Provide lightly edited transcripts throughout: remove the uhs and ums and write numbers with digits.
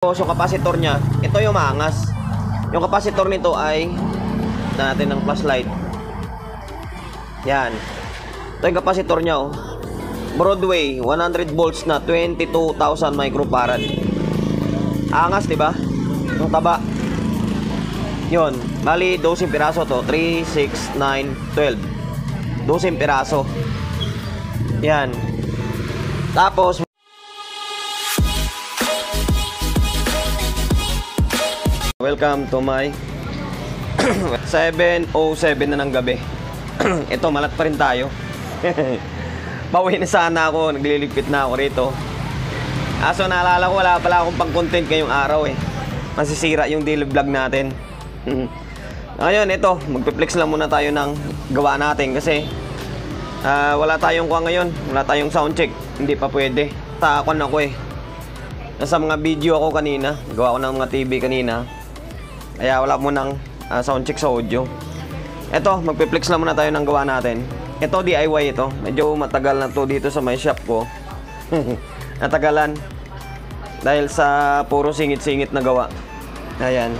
So, capacitor niya, ito yung maangas. Yung capacitor nito ay natin ng flashlight. Yan. Ito yung capacitor niya, oh. Broadway, 100 volts na 22,000 microfarad. Angas, di ba? Yung taba. Yun. Bali, 12 piraso to. 3, 6, 9, 12. 12 piraso. Yan. Tapos, welcome to my 7:07 na ng gabi. Ito, malat pa rin tayo. Bawi na sana ako, nagliligpit na ako rito. Aso naalala ko, wala pala akong pang content ngayong araw eh. Masisira yung daily vlog natin. Ngayon, ito, magpiplex lang muna tayo ng gawa natin kasi wala tayong kuha ngayon, wala tayong sound check. Hindi pa pwede. Takon ako eh. Nasa mga video ako kanina, gawa ko ng mga TV kanina. Kaya wala mo ng sound check sa audio. Ito, magpiplex lang muna tayo ng gawa natin. Ito, DIY ito. Medyo matagal na to dito sa my shop ko. Natagalan. Dahil sa puro singit-singit na gawa. Ayan.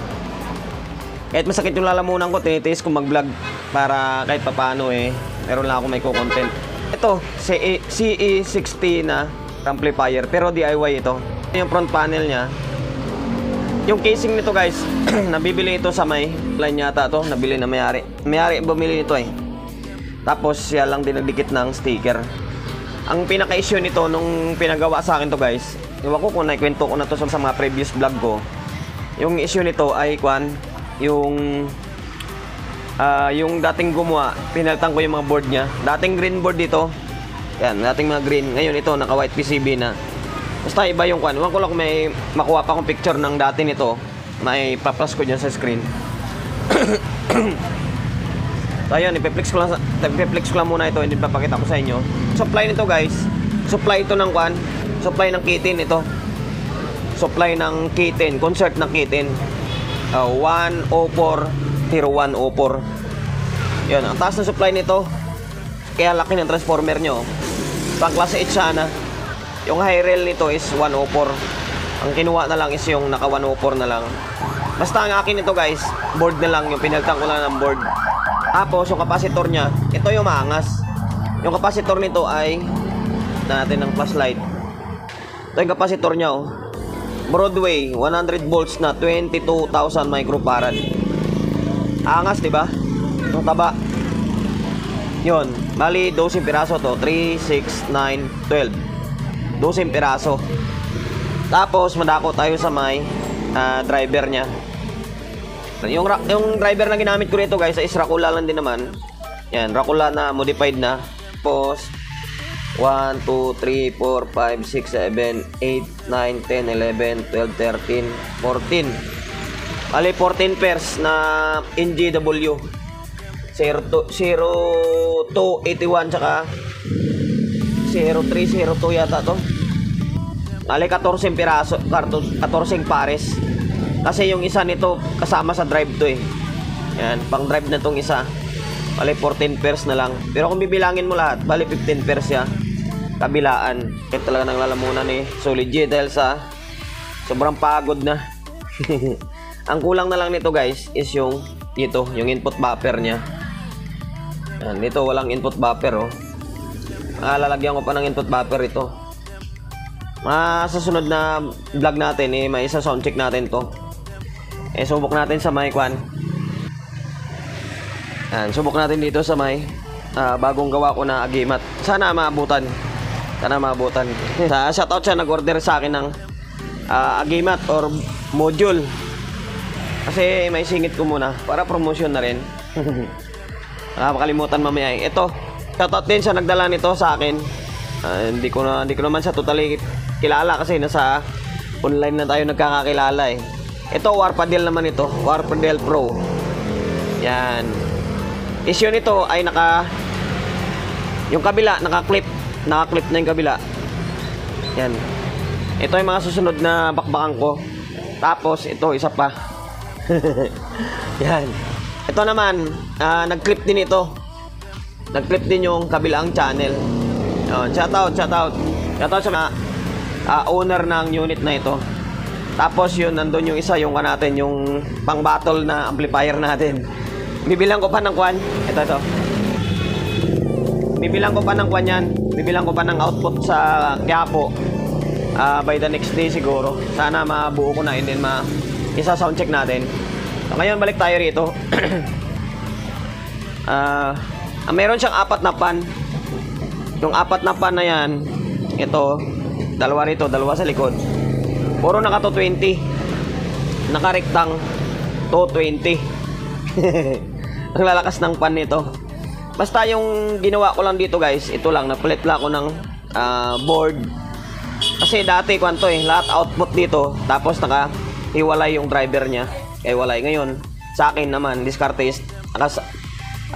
Kahit masakit yung lalamunan ko, tinitiis ko mag-vlog. Para kahit papano eh, meron lang ako may co-content. Ito, CE60 na amplifier. Pero DIY ito. Yung front panel niya. Yung casing nito guys, nabibili ito sa may line yata to, nabili na may-ari. May-ari bumili nito eh. Tapos siya lang din nagdikit ng sticker. Ang pinaka-issue nito nung pinagawa sa akin to guys, iwan ko kung naikwento ko na to sa mga previous vlog ko. Yung issue nito ay yung dating gumawa, pinalitan ko yung mga board niya. Dating green board dito. Yan, dating mga green. Ngayon ito naka white PCB na. Basta iba yung kwan. Iwan ko lang kung may makuha pa akong picture ng dati nito. May pa-plus ko dyan sa screen. So ayun, ipiplex ko lang muna ito. Hindi papakita ko sa inyo. Supply nito guys. Supply ito ng kwan. Supply ng kitten ito. Supply ng kitten. Concert ng kitten. 104 0104. Yun, ang taas na supply nito. Kaya laki ng transformer nyo. Pang klase 8 sana. Yung high rail nito is 104. Ang kinuha na lang is yung naka 104 na lang. Basta ang akin ito guys, board na lang. Yung pinalitan ko lang ng board. Tapos yung capacitor nya, ito yung maangas. Yung capacitor nito ay natin ng flashlight. Ito yung capacitor nya, oh. Broadway, 100 volts na 22,000 microfarad. Angas, diba? Yung taba. Yun, bali 12 piraso to. 3, 6, 9, 12. 12 piraso. Tapos madako tayo sa may driver nya. Yung driver na ginamit ko rito guys is Rakula lang din naman. Yan, Rakula na modified na. Tapos 1, 2, 3, 4, 5, 6, 7, 8, 9, 10, 11, 12, 13, 14. Ali 14 pairs na NGW 0281 tsaka 0302 yata to. Ali 14 piraso, 14 pares. Kasi yung isa nito kasama sa drive to eh. Yan, pang drive na tong isa. Bali 14 pairs na lang. Pero kung bibilangin mo lahat, bali 15 pairs siya. Kabilaan. Kaya talaga nang lalamunan eh. Solid G dahil sa sobrang pagod na. Ang kulang na lang nito guys is yung dito, yung input buffer niya. Yan, dito walang input buffer oh. Lalagyan ko pa ng input buffer ito. Sa sunod na vlog natin eh, may isa sound check natin to. Eh subok natin sa may kwan. Yan, subok natin dito sa may bagong gawa ko na agimat. Sana maabutan. Shoutout siya, nag-order sa akin ng agimat or module. Kasi may singit ko muna para promotion na rin. Makalimutan mamaya. Ito, shoutout din siya, nagdala nito sa akin. Hindi ko naman siya totally kilala kasi nasa online na tayo nagkakakilala eh. Ito Warpadel naman ito, Warpadel Pro. Yan. Issue nito ay yung kabila naka-clip na yung kabila. Yan. Ito yung mga susunod na bakbakan ko. Tapos ito isa pa. Yan. Ito naman nag-clip din ito. Nag-clip din yung kabilang channel. Shoutout sa owner ng unit na ito. Tapos yun, nandun yung isa, yung natin, yung pang battle na amplifier natin. Bibilang ko pa ng kwan. Ito. Bibilang ko pa ng kwan yan. Bibilang ko pa ng output sa Quiapo. By the next day siguro. Sana mabuo ko na and then isa sound check natin. So, ngayon balik tayo rito. Meron siyang 4 na pan. Yung 4 na pan na yan, ito, dalawa rito, dalawa sa likod. Puro naka 220. Naka-rectang 220. Ang lalakas ng pan nito. Basta yung ginawa ko lang dito guys, ito lang, nagpalit lang ako ng board. Kasi dati kwanto lahat output dito, tapos naka-hiwalay yung driver niya. Hiwalay. Ngayon, sa akin naman, diskarte is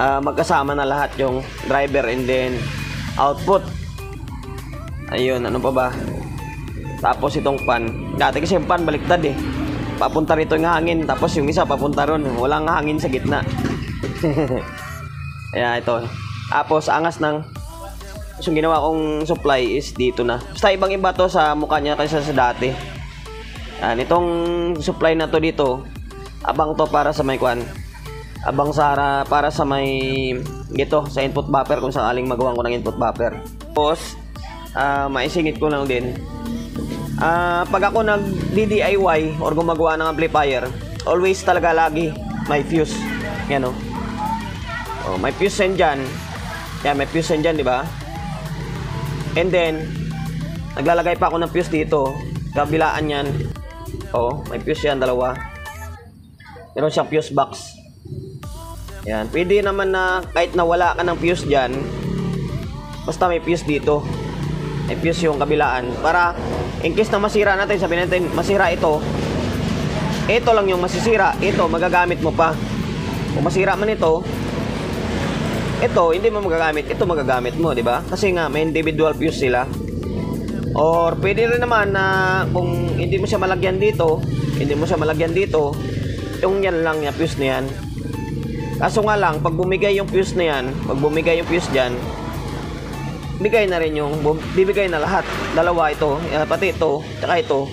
magkasama na lahat yung driver and then output. Ayun, ano pa ba? Tapos itong pan. Dati kasi yung pan baliktad papunta rito yung hangin, tapos yung isa papunta ron, walang hangin sa gitna. Kaya ito. Tapos angas ng yung ginawa kong supply is dito na. Basta ibang iba to sa mukha niya kaysa sa dati. Yan, itong supply na to dito, abang to para sa may kwan. Abang para sa may dito sa input buffer kung sakaling magawa ko ng input buffer. Tapos maisingit ko lang din. Pag ako nag-DIY or gumagawa ng amplifier, always talaga lagi may fuse. Yan may fuse yan dyan. Yan, may fuse yan dyan, di ba? And then, naglalagay pa ako ng fuse dito. Kabilaan yan. May fuse yan, dalawa. Meron siyang fuse box. Yan, pwede naman na kahit nawala ka ng fuse dyan, basta may fuse dito. May fuse yung kabilaan. Para, in case na masira natin, sabihin natin, masira ito lang yung masisira. Ito, magagamit mo pa. Kung masira man ito, hindi mo magagamit. Ito magagamit mo, di ba? Kasi nga, may individual fuse sila. Or, pwede rin naman na kung hindi mo siya malagyan dito, yung yan lang yung fuse na yan. Kaso nga lang, pag bumigay yung fuse na yan, dyan, bibigay na lahat. Dalawa ito, pati ito, tsaka ito.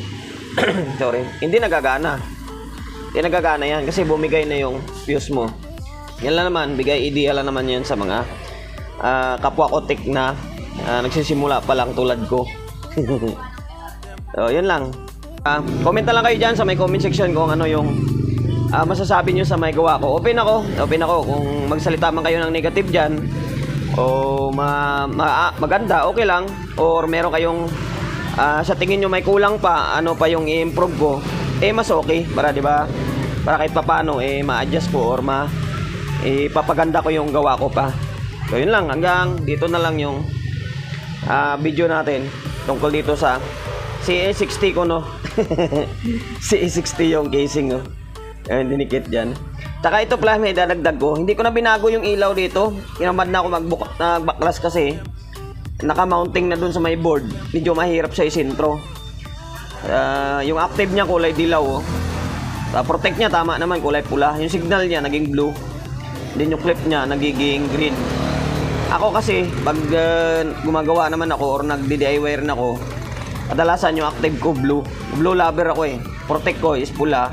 Sorry, hindi nagagana yan kasi bumigay na yung fuse mo. Yan lang naman, bigay idea lang naman yan sa mga kapwa ko tech na nagsisimula pa lang tulad ko. So, yun lang. Comment na lang kayo dyan sa may comment section kung ano yung masasabi nyo sa may gawa ko. Open ako kung magsalita man kayo ng negative dyan o maganda, okay lang. Or meron kayong sa tingin nyo may kulang pa, ano pa yung i-improve ko, mas okay para, di ba, para kahit papaano ma-adjust ko or ipapaganda ko yung gawa ko pa. So yun lang, hanggang dito na lang yung video natin tungkol dito sa CA60 ko, no. CA60 yung casing, no. Ayun, dinikit dyan. Tsaka ito pala, may dadagdag ko. Hindi ko na binago yung ilaw dito. Kinamad na ako nagbaklas kasi naka-mounting na dun sa may board. Medyo mahirap siya isintro. Yung active niya kulay dilaw. Protect niya tama naman kulay pula. Yung signal niya naging blue. Then yung clip niya nagiging green. Ako kasi pag gumagawa naman ako or nagdi-DIY rin ako, kadalasan yung active ko blue. Blue lover ako Protect ko is pula.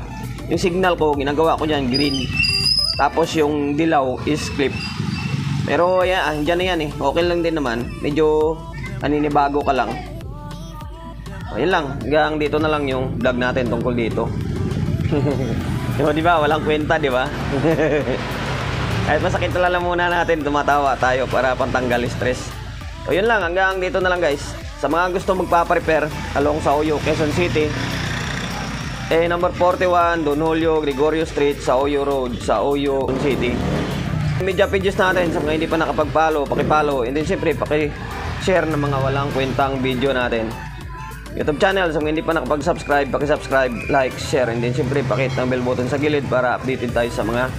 Yung signal ko, ginagawa ko dyan, green. Tapos yung dilaw is clip. Pero yan, dyan na yan Okay lang din naman. Medyo aninibago ka lang. Ayun lang. Hanggang dito na lang yung vlog natin tungkol dito. Diba? Walang kwenta, diba? Kahit masakit na lang muna natin, tumatawa tayo para pantanggal stress. So yun lang, hanggang dito na lang guys. Sa mga gusto magpa-prepare along sa Oyo, Quezon City, number 41, Don Julio Gregorio Street, sa Oyo Road, sa Oyo City. Media pages natin, sa mga hindi pa nakapag-follow, paki-follow. And then syempre, paki-share ng mga walang kwentang video natin. YouTube channel, sa mga hindi pa nakapag-subscribe, paki-subscribe, like, share. And then syempre, pakit ng bell button sa gilid para updated tayo sa mga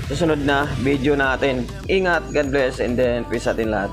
susunod na video natin. Ingat, God bless, and then peace sa atin lahat.